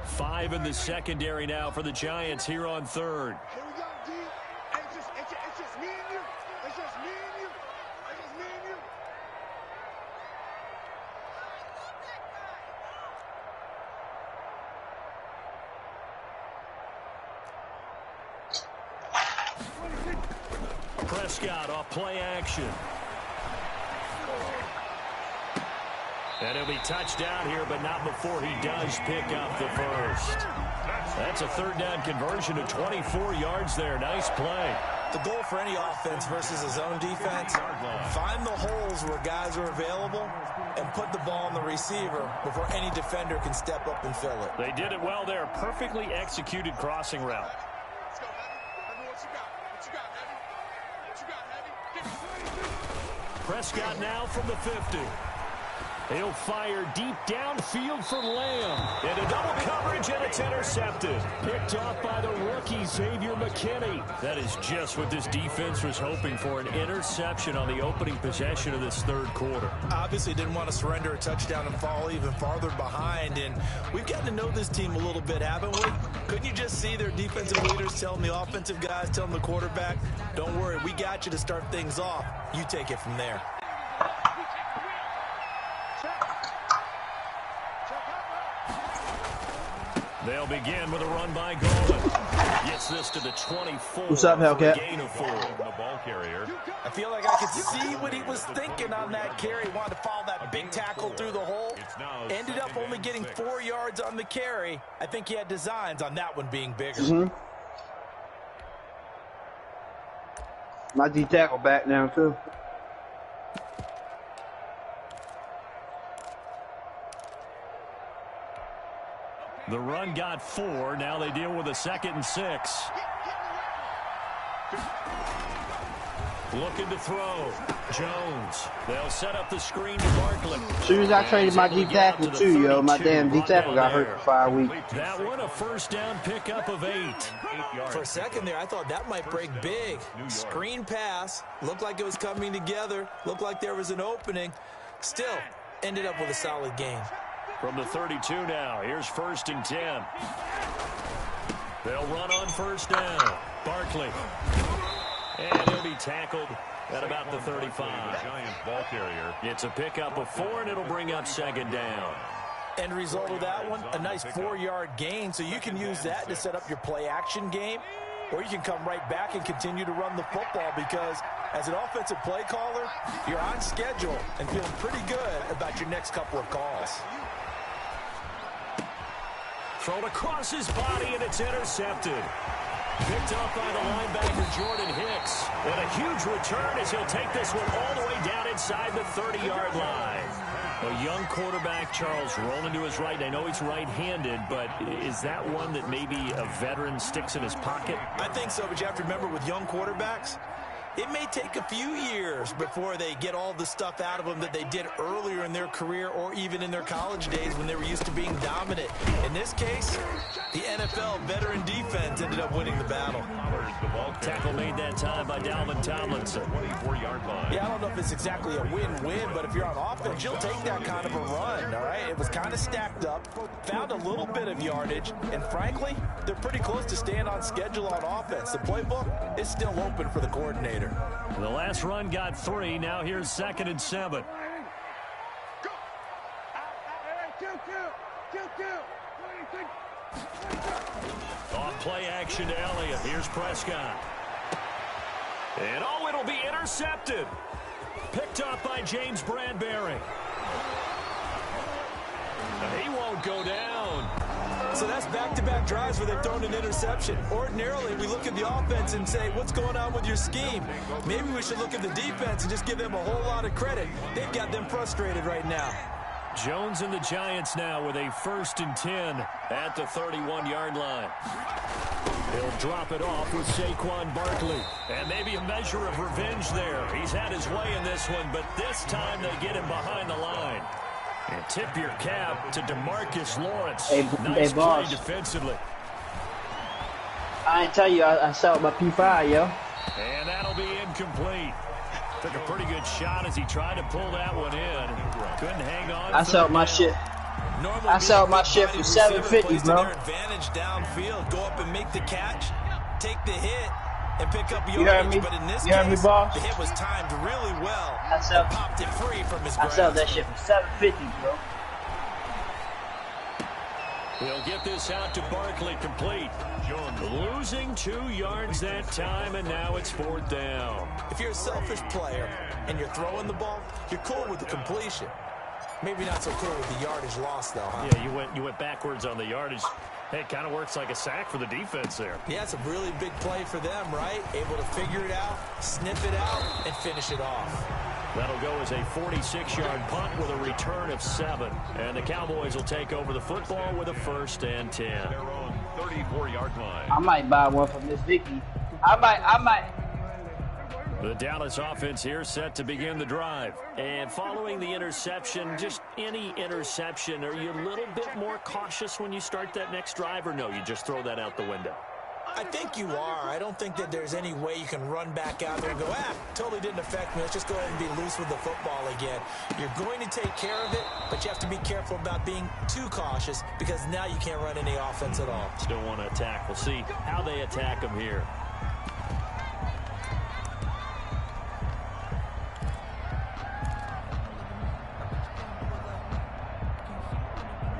Five in the secondary now for the Giants here on third. Here we go, D. It's just me and you. It's just me and you. It's just me and you. Prescott off play action. And he'll be touched down here, but not before he does pick up the first. That's a third down conversion of 24 yards there. Nice play. The goal for any offense versus a zone defense, find the holes where guys are available and put the ball on the receiver before any defender can step up and fill it. They did it well there. Perfectly executed crossing route. Let's go, Heavy. What you got? What you got, Heavy? What you got, Heavy? Prescott now from the 50. He'll fire deep downfield for Lamb. And a double coverage, and it's intercepted. Picked up by the rookie, Xavier McKinney. That is just what this defense was hoping for, an interception on the opening possession of this third quarter. Obviously didn't want to surrender a touchdown and fall even farther behind. And we've gotten to know this team a little bit, haven't we? Couldn't you just see their defensive leaders telling the offensive guys, telling the quarterback, don't worry, we got you to start things off. You take it from there. They'll begin with a run by Golden. Gets this to the 24. What's up, Hellcat? Gain of 4. The ball carrier. I feel like I could see what he was thinking on that carry. He wanted to follow that big tackle through the hole. Ended up only getting 4 yards on the carry. I think he had designs on that one being bigger. My D tackle back now too. The run got 4. Now they deal with a 2nd and 6. Looking to throw. Jones. They'll set up the screen to Barkley. As soon as I traded my D tackle too, yo, my damn D tackle got hurt for 5 weeks. That one a first down pickup of 8. For a second there, I thought that might break big. Screen pass. Looked like it was coming together. Looked like there was an opening. Still, ended up with a solid gain. From the 32 now, here's 1st and 10. They'll run on first down. Barkley. And he'll be tackled at about the 35. Giants ball carrier. It's a pickup of 4, and it'll bring up 2nd down. End result of that one, a nice 4-yard gain, so you can use that to set up your play-action game, or you can come right back and continue to run the football because as an offensive play caller, you're on schedule and feeling pretty good about your next couple of calls. Thrown across his body, and it's intercepted. Picked up by the linebacker, Jordan Hicks. And a huge return as he'll take this one all the way down inside the 30-yard line. A young quarterback, Charles, rolling to his right. I know he's right-handed, but is that one that maybe a veteran sticks in his pocket? I think so, but you have to remember with young quarterbacks, it may take a few years before they get all the stuff out of them that they did earlier in their career or even in their college days when they were used to being dominant. In this case, the NFL veteran defense ended up winning the battle. Tackle made that time by Dalvin Tomlinson. 24-yard line. Yeah, I don't know if it's exactly a win-win, but if you're on offense, you'll take that kind of a run, all right? It was kind of stacked up, found a little bit of yardage, and frankly, they're pretty close to staying on schedule on offense. The playbook is still open for the coordinator. The last run got 3. Now here's 2nd and 7. Off play action to Elliott. Here's Prescott. And it'll be intercepted. Picked up by James Bradbury. He won't go down. So that's back-to-back drives where they've thrown an interception. Ordinarily, we look at the offense and say, what's going on with your scheme? Maybe we should look at the defense and just give them a whole lot of credit. They've got them frustrated right now. Jones and the Giants now with a 1st and 10 at the 31-yard line. He'll drop it off with Saquon Barkley. And maybe a measure of revenge there. He's had his way in this one, but this time they get him behind the line. And tip your cap to DeMarcus Lawrence. Nice play defensively. I ain't tell you, I saw my P5, yo. And that'll be incomplete. Took a pretty good shot as he tried to pull that one in. Couldn't hang on. I saw my shit. I saw my shit for $750, bro. Their advantage downfield, go up and make the catch, take the hit, and pick up You heard yardage. me? But in this You heard me, case, boss? the hit was timed really well. Popped it free from his I grasp. saw that shit for $750, bro. He'll get this out to Barkley, complete. Losing 2 yards that time, and now it's 4th down. If you're a selfish player and you're throwing the ball, you're cool with the completion. Maybe not so cool with the yardage loss, though, huh? Yeah, you went backwards on the yardage. Hey, it kind of works like a sack for the defense there. Yeah, it's a really big play for them, right? Able to figure it out, sniff it out, and finish it off. That'll go as a 46-yard punt with a return of 7. And the Cowboys will take over the football with a 1st and 10. Their own 34-yard line. I might buy one from Miss Vicky. I might. The Dallas offense here set to begin the drive. And following the interception, just any interception, are you a little bit more cautious when you start that next drive, or no, you just throw that out the window? I think you are. I don't think that there's any way you can run back out there and go, totally didn't affect me. Let's just go ahead and be loose with the football again. You're going to take care of it, but you have to be careful about being too cautious because now you can't run any offense at all. Still want to attack. We'll see how they attack them here.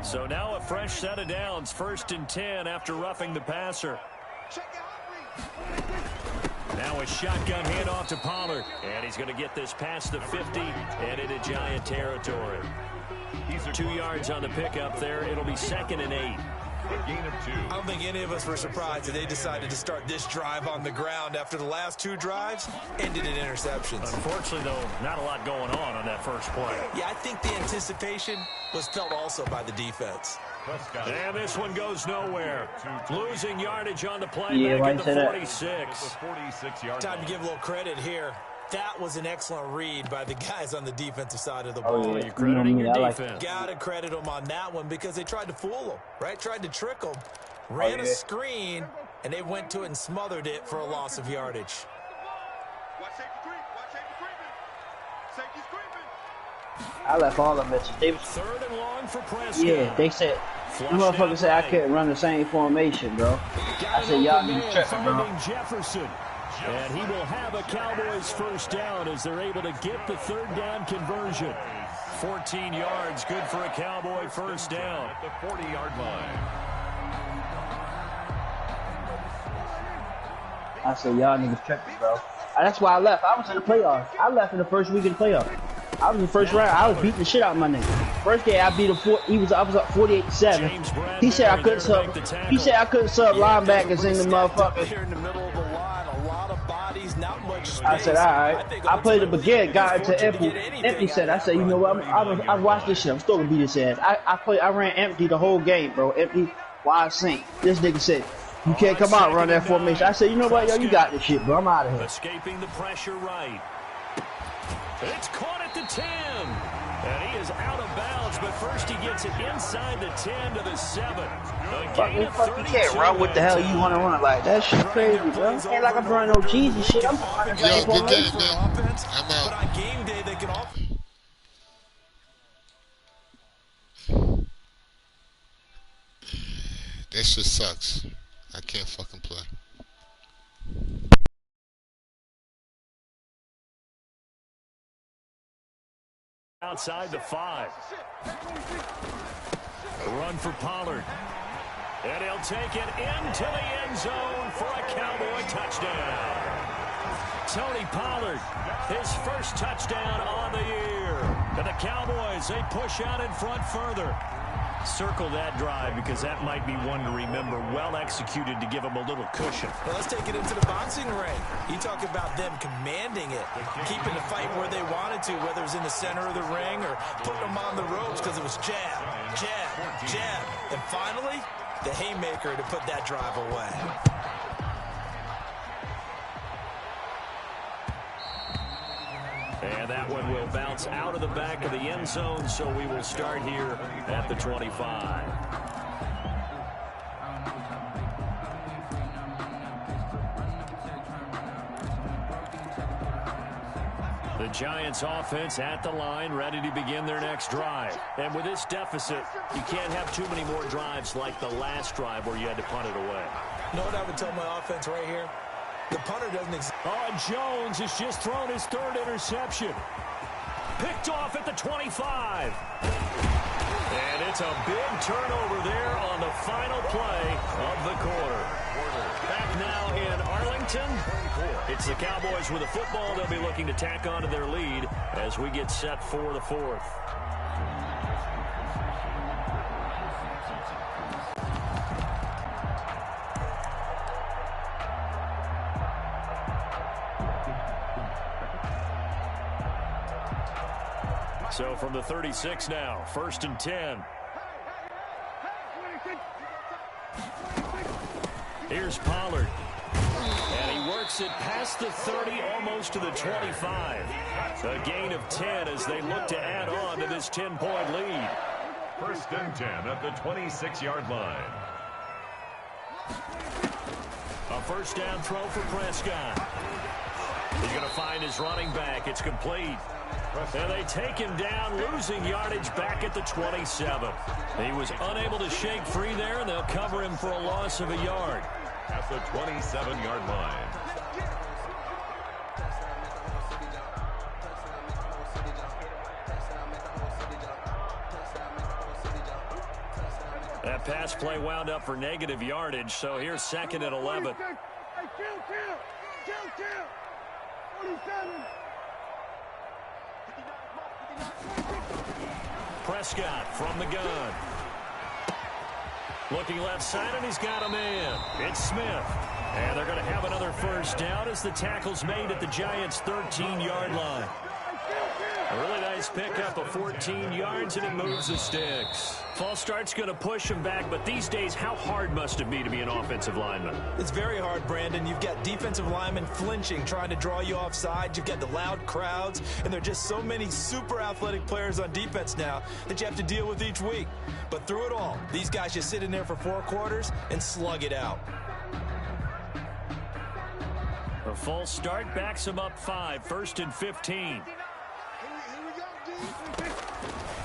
So now a fresh set of downs, 1st and 10 after roughing the passer. Now a shotgun handoff to Pollard, and he's going to get this past the 50 and into Giant territory. 2 yards on the pickup there. It'll be 2nd and 8. Gain of 2. I don't think any of us were surprised that they decided to start this drive on the ground after the last 2 drives ended in interceptions. Unfortunately, though, not a lot going on that first play. Yeah, I think the anticipation was felt also by the defense. And this one goes nowhere. Losing yardage on the play Yeah, back at the 46. Time to give a little credit here. That was an excellent read by the guys on the defensive side of the Oh, ball. yeah. You're crediting your I like defense. Gotta credit them on that one because they tried to fool them, right? Tried to trick them. Ran a screen, and they went to it and smothered it for a loss of yardage. Watch safety creep. Watch safety creeping. Safety's creeping. I left all of them. They was, 3rd and long for Prescott. yeah, they said, the motherfucker said I couldn't run the same formation, bro. I said, y'all need to tripping, bro. Jefferson. And he will have a Cowboys 1st down as they're able to get the 3rd down conversion. 14 yards, good for a Cowboy 1st down. At the 40-yard line. I said, y'all niggas tripping, bro. That's why I left. I was in the playoffs. I left in the first week of the playoffs. I was in the first round. I was beating the shit out of my nigga. First game, I beat him. I was up 48-7. He said I couldn't sub. He said I couldn't sub linebackers in the motherfucker. Here in the middle of the line, a lot of bodies not much space. I said, all right. I played the baguette, got it to empty. Empty said, I said, you know what? I watched this shit. I'm still gonna beat his ass. I ran empty the whole game, bro. Empty, wide sink. This nigga said, you can't come out and run that formation. I said, you know what, yo, you got this shit, bro. I'm out of here. Escaping the pressure right. It's caught at the 10. And he is out of bounds, but first he gets it inside the 10 to the 7. Fuck, you can't run what the hell you want to run like that. Shit crazy, bro. Ain't like I'm running no cheesy shit. I'm running Yo, good game, man. Offense, I'm but out. on game day, they can all. That shit sucks. I can't fucking play. Outside the 5. A run for Pollard. And he'll take it into the end zone for a Cowboy touchdown. Tony Pollard, his first touchdown on the year. And the Cowboys, they push out in front further. Circle that drive because that might be one to remember. Well executed to give them a little cushion. Well, let's take it into the boxing ring. You talk about them commanding it, keeping the fight where they wanted to, whether it was in the center of the ring or putting them on the ropes because it was jab, jab, jab. And finally, the haymaker to put that drive away. And that one will bounce out of the back of the end zone, so we will start here at the 25. The Giants offense at the line, ready to begin their next drive. And with this deficit, you can't have too many more drives like the last drive where you had to punt it away. You know what I would tell my offense right here? The punter doesn't exist. Oh, Jones has just thrown his third interception. Picked off at the 25. And it's a big turnover there on the final play of the quarter. Back now in Arlington. It's the Cowboys with the football. They'll be looking to tack on to their lead as we get set for the 4th. So from the 36 now, 1st and 10. Here's Pollard. And he works it past the 30, almost to the 25. A gain of 10 as they look to add on to this 10-point lead. 1st and 10 at the 26-yard line. A first down throw for Prescott. He's going to find his running back. It's complete. And they take him down, losing yardage back at the 27. He was unable to shake free there, and they'll cover him for a loss of a yard. At the 27-yard line. That pass play wound up for negative yardage, so here's 2nd and 11. Prescott from the gun. Looking left side, and he's got a man. It's Smith. And they're going to have another first down as the tackle's made at the Giants' 13-yard line. A really nice pickup of 14 yards, and it moves the sticks. False start's going to push him back, but these days, how hard must it be to be an offensive lineman? It's very hard, Brandon. You've got defensive linemen flinching, trying to draw you offside. You've got the loud crowds, and there are just so many super athletic players on defense now that you have to deal with each week. But through it all, these guys just sit in there for 4 quarters and slug it out. A false start backs him up 5, 1st and 15.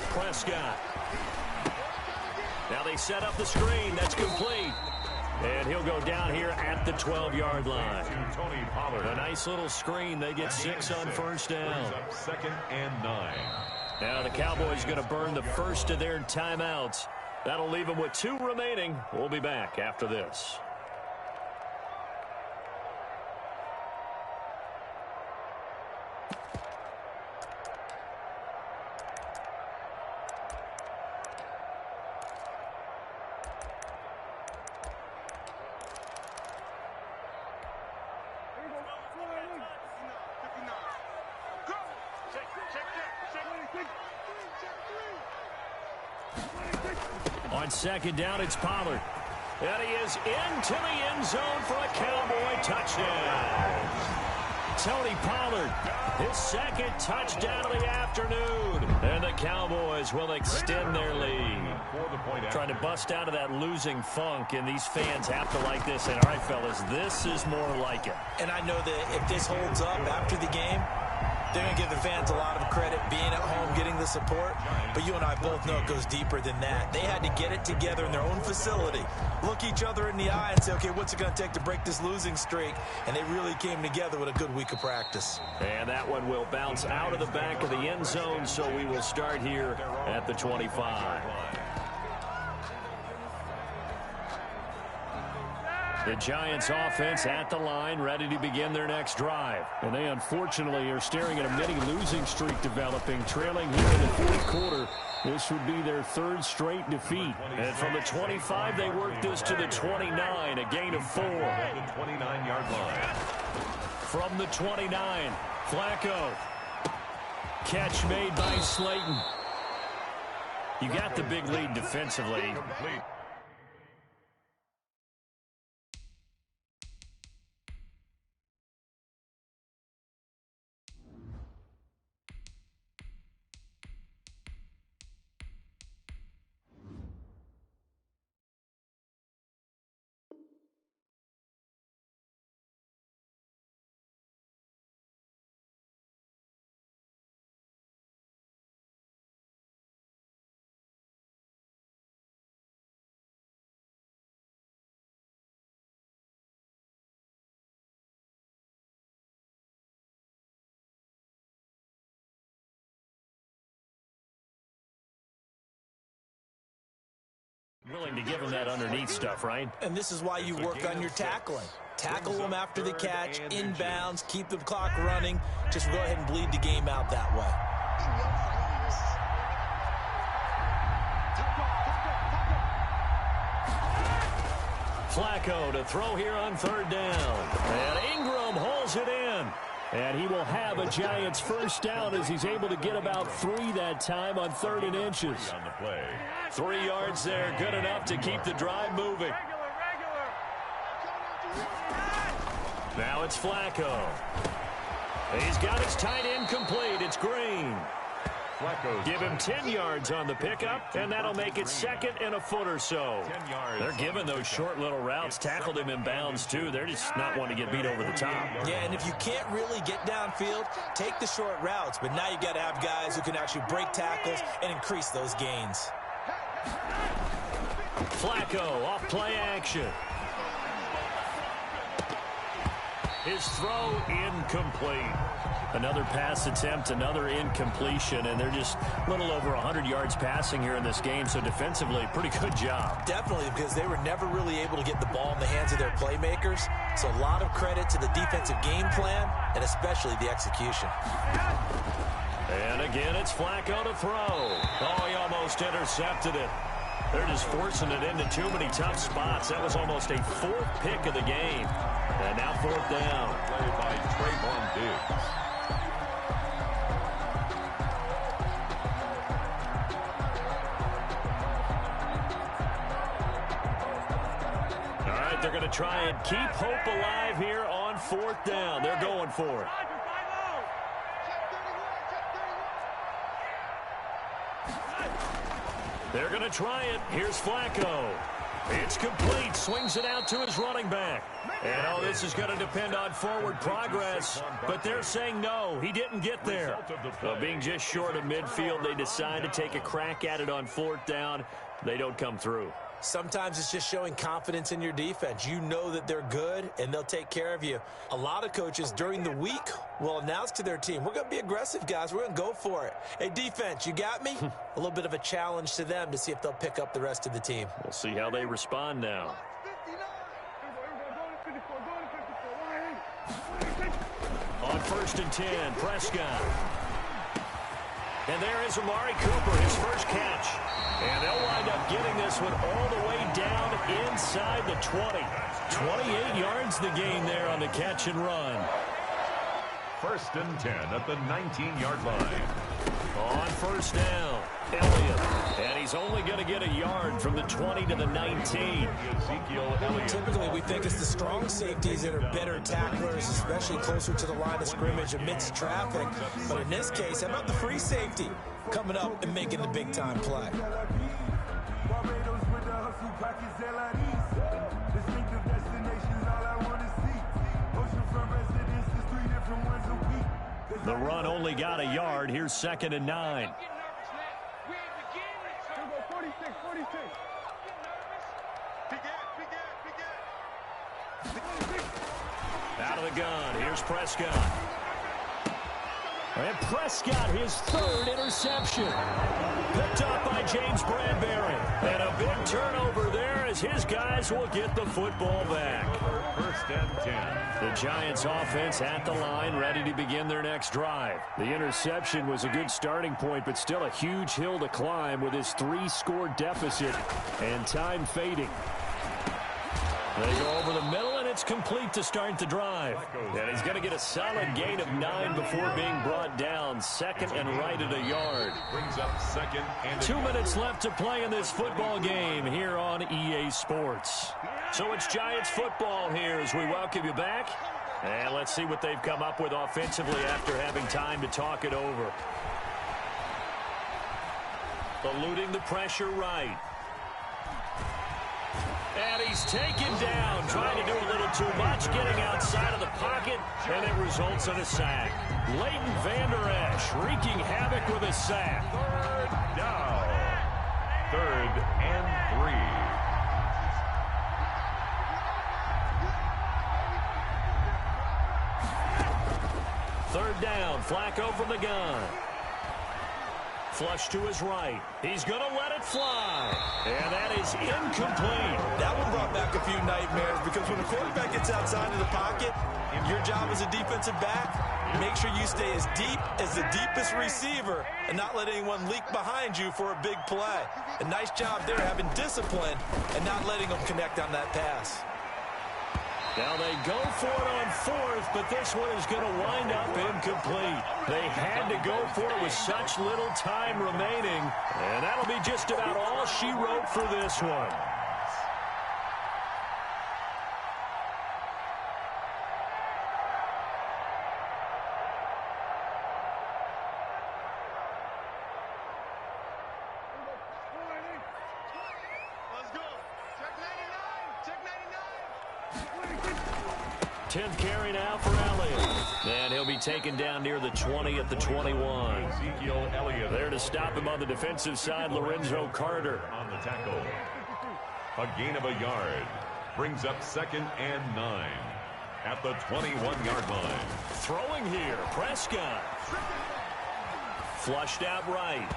Prescott. Now they set up the screen. That's complete. And he'll go down here at the 12-yard line. Tony Pollard. A nice little screen. They get 6 on first down. 2nd and 9. Now the Cowboys going to burn the first of their timeouts. That'll leave them with 2 remaining. We'll be back after this. On second down, it's Pollard. And he is into the end zone for a Cowboy touchdown. Tony Pollard, his second touchdown of the afternoon. And the Cowboys will extend their lead. Trying to bust out of that losing funk, and these fans have to like this. And all right, fellas, this is more like it. And I know that if this holds up after the game, they're going to give the fans a lot of credit being at home, getting the support. But you and I both know it goes deeper than that. They had to get it together in their own facility, look each other in the eye and say, okay, what's it going to take to break this losing streak? And they really came together with a good week of practice. And that one will bounce out of the back of the end zone, so we will start here at the 25. The Giants offense at the line, ready to begin their next drive. And they unfortunately are staring at a mini losing streak developing, trailing here in the fourth quarter. This would be their third straight defeat. And from the 25, they work this to the 29, a gain of 4. 29-yard line. From the 29, Flacco. Catch made by Slayton. You got the big lead defensively. Willing to give them that underneath stuff, right? And this is why you work on your tackling. Tackle them after the catch, inbounds, keep the clock running. Just go ahead and bleed the game out that way. Flacco to throw here on third down. And Ingram holds it in. And he will have a Giants first down as he's able to get about 3 that time on 3rd and inches. 3 yards there, good enough to keep the drive moving. Now it's Flacco. He's got his tight end complete. It's Green. Give him 10 yards on the pickup, and that'll make it 2nd and a foot or so. They're giving those short little routes. Tackled him in bounds, too. They're just not wanting to get beat over the top. Yeah, and if you can't really get downfield, take the short routes. But now you got to have guys who can actually break tackles and increase those gains. Flacco off play action. His throw incomplete. Another pass attempt, another incompletion, and they're just a little over 100 yards passing here in this game, so defensively, pretty good job. Definitely, because they were never really able to get the ball in the hands of their playmakers, so a lot of credit to the defensive game plan, and especially the execution. And again, it's Flacco to throw. Oh, he almost intercepted it. They're just forcing it into too many tough spots. That was almost a 4th pick of the game. And now 4th down. Played by Trayvon Diggs. All right, they're going to try and keep hope alive here on 4th down. They're going for it. They're going to try it. Here's Flacco. It's complete. Swings it out to his running back. And, oh, this is going to depend on forward progress. But they're saying no, he didn't get there. Well, being just short of midfield, they decide to take a crack at it on 4th down. They don't come through. Sometimes it's just showing confidence in your defense. You know that they're good, and they'll take care of you. A lot of coaches during the week will announce to their team, we're going to be aggressive, guys. We're going to go for it. Hey, defense, you got me? A little bit of a challenge to them to see if they'll pick up the rest of the team. We'll see how they respond now. On 1st and 10, Prescott. And there is Amari Cooper, his first catch. And they'll wind up getting this one all the way down inside the 20. 28 yards the gain there on the catch and run. First and 10 at the 19-yard line. On first down, Elliott. And he's only going to get a yard from the 20 to the 19. Ezekiel Elliott. Typically, we think it's the strong safeties that are better tacklers, especially closer to the line of scrimmage amidst traffic. But in this case, how about the free safety coming up and making the big-time play? The run only got a yard. Here's 2nd and 9. Out of the gun. Here's Prescott. And Prescott, his 3rd interception. Picked up by James Bradbury. And a big turnover there as his guys will get the football back. First and 10. The Giants offense at the line, ready to begin their next drive. The interception was a good starting point, but still a huge hill to climb with his 3-score deficit and time fading. They go over the middle, and it's complete to start the drive. And he's going to get a solid gain of 9 before being brought down. 2nd and right at a yard. Brings up 2nd and 2 minutes left to play in this football game here on EA Sports. So it's Giants football here as we welcome you back. And let's see what they've come up with offensively after having time to talk it over. Eluding the pressure right. And he's taken down, trying to do a little too much, getting outside of the pocket, and it results in a sack. Leighton Vander Esch wreaking havoc with a sack. 3rd down. 3rd and 3. 3rd down, Flacco from the gun. Flush to his right. He's going to let it fly. And that is incomplete. That one brought back a few nightmares because when a quarterback gets outside of the pocket, your job as a defensive back, make sure you stay as deep as the deepest receiver and not let anyone leak behind you for a big play. A nice job there having discipline and not letting them connect on that pass. Now they go for it on 4th, but this one is going to wind up incomplete. They had to go for it with such little time remaining, and that'll be just about all she wrote for this one. Let's go. Check 99. Check 99. 10th carry now for Elliott. And he'll be taken down near the 20 at the 21. Ezekiel Elliott. There to stop him on the defensive side, Lorenzo Carter. On the tackle. A gain of a yard. Brings up 2nd and 9. At the 21-yard line. Throwing here, Prescott. Flushed out right.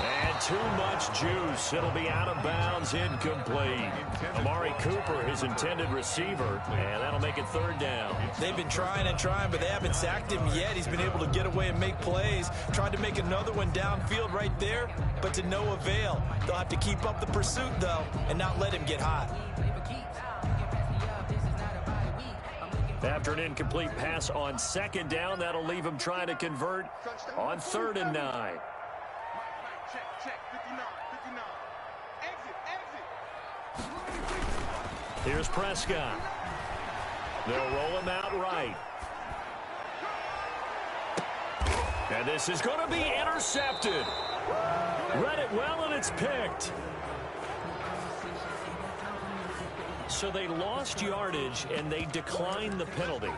And too much juice. It'll be out of bounds, incomplete. Amari Cooper, his intended receiver, and that'll make it 3rd down. They've been trying and trying, but they haven't sacked him yet. He's been able to get away and make plays. Tried to make another one downfield right there, but to no avail. They'll have to keep up the pursuit, though, and not let him get hot. After an incomplete pass on 2nd down, that'll leave him trying to convert on 3rd and 9. Check. 59. 59. Exit. Here's Prescott. They'll roll him out right. And this is going to be intercepted. Read it well, and it's picked. So they lost yardage, and they declined the penalty.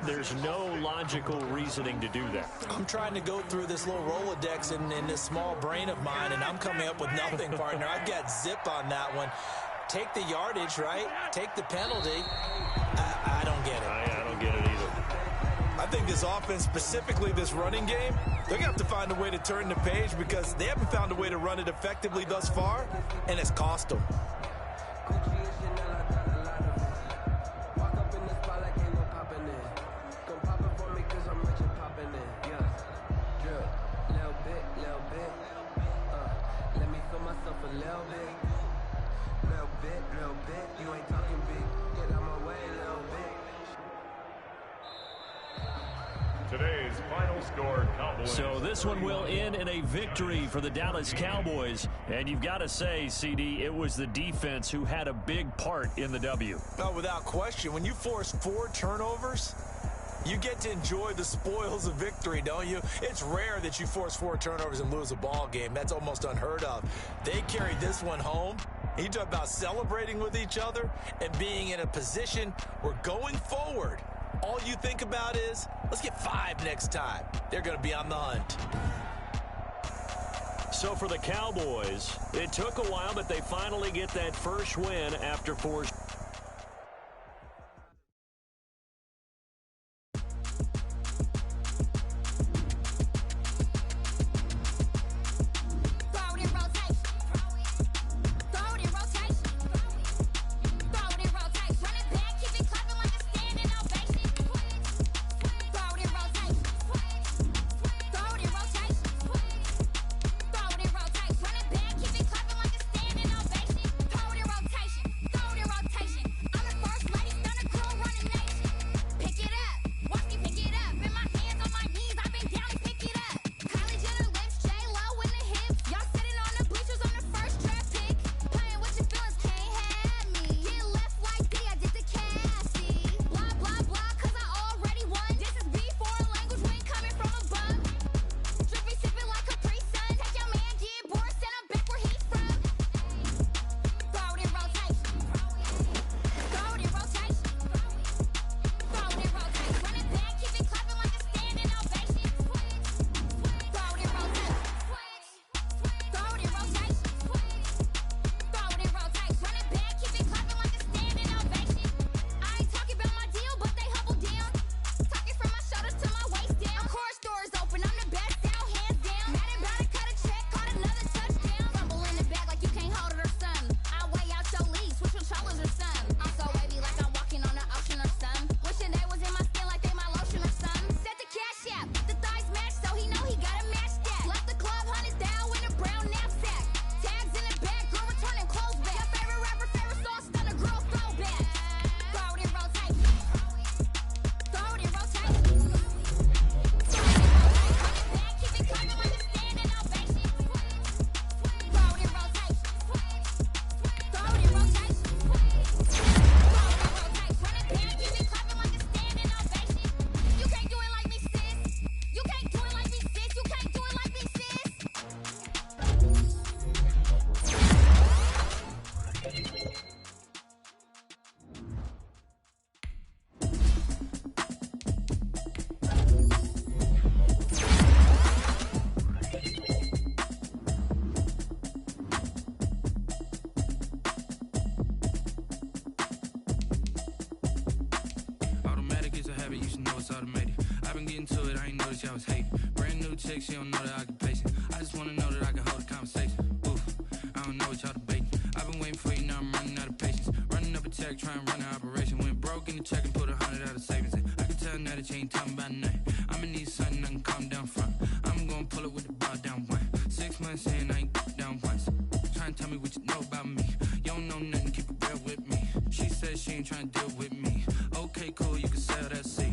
There's no logical reasoning to do that. I'm trying to go through this little Rolodex in this small brain of mine, and I'm coming up with nothing, partner. I've got zip on that one. Take the yardage, right? Take the penalty. I don't get it. I don't get it either. I think this offense, specifically this running game, they're going to have to find a way to turn the page because they haven't found a way to run it effectively thus far, and it's cost them. Today's final score, Cowboys. So this one will end in a victory for the Dallas Cowboys. And you've got to say, CD, it was the defense who had a big part in the W. Oh, without question. When you force 4 turnovers, you get to enjoy the spoils of victory, don't you? It's rare that you force 4 turnovers and lose a ball game. That's almost unheard of. They carried this one home. You talk about celebrating with each other and being in a position where going forward, all you think about is, let's get 5 next time. They're going to be on the hunt. So for the Cowboys, it took a while, but they finally get that first win after 4. I was hating. Brand new chick, she don't know the occupation. I just wanna know that I can hold a conversation. Oof, I don't know what y'all debating. I've been waiting for you, now I'm running out of patience. Running up a check, trying to run an operation. Went broke in the check and put 100 out of savings. I can tell now that you ain't talking about nothing. I'ma need something I can calm down from. I'm gonna pull it with the bar down one. 6 months in, I ain't down once. Trying to tell me what you know about me. You don't know nothing, keep it real with me. She said she ain't trying to deal with me. Okay, cool, you can sell that seat.